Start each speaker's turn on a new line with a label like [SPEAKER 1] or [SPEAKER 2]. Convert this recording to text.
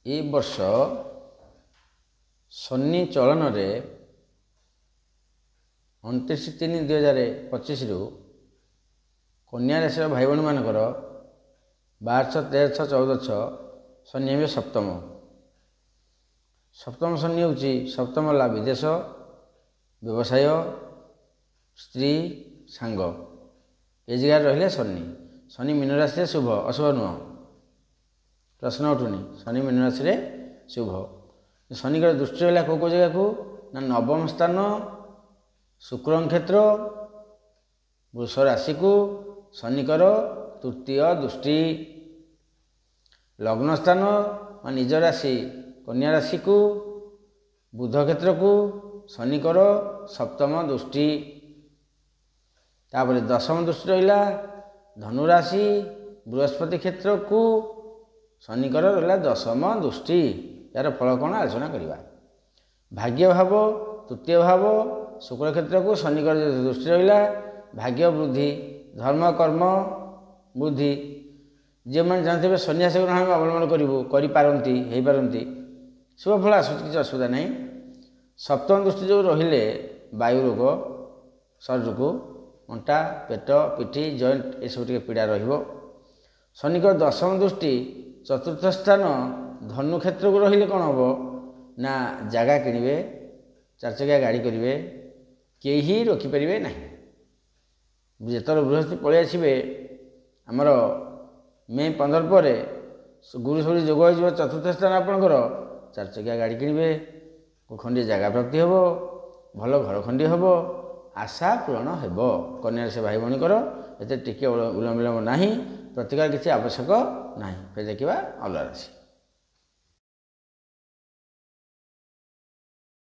[SPEAKER 1] ए वर्ष शनि चलन 29/3/2025 रु कन्या राशि भाई भाई मानकर 12, 13, 14 शनि हे सप्तम शनि हूँ सप्तम लाभ विदेश व्यवसाय स्त्री सांग ए जगह रहिले शनि मीन राशि शुभ अशुभ नुह प्रश्न उठुनी शनि मीन राशि शुभ शनि दृष्टि रहा कौ जगह को ना नवम स्थान शुक्र क्षेत्र वृष राशि को शनिकर तृतीय दृष्टि लग्न स्थान निज राशि कन्या राशि को बुध क्षेत्र को शनिकर सप्तम दृष्टि तापर दशम दृष्टि रहा धनु राशि बृहस्पति क्षेत्र को शनिकर रहा दशम दृष्टि यार फल कौन आलोचना करवा भाग्य भाव तृतीय भाव शुक्र क्षेत्र को शनिकर दृष्टि रहा भाग्य वृद्धि धर्म कर्म बुद्धि जे मैंने जानते हैं सन्यास ग्रहण अवलम्बन करती शुभ फल आसूँ किसी असुविधा नहीं सप्तम दृष्टि जो रहिले वायु रोग शरीर को अंटा पेट पिठी जॉइंट ये सब पीड़ा शनिकर दशम दृष्टि चतुर्थ स्थान धनु क्षेत्र को रहिले कौन हम ना जगह किणवे 4 चकिया गाड़ी करेंगे कहीं रोकिपारे ना जिते बृहस्पति पलि आसवे आमर मे 15 पर गुरु सूर्य जोग हो चतुर्थ स्थान आपणकर 4 चकिया गाड़ी किणवे खंडे जगह प्राप्ति हे भल घर खंडी हे आशा पूरण हो कन्या से भाई भाई ये टिके विलम्ब ना प्रतिकार किसी आवश्यक ना फिर देखा अलग राशि।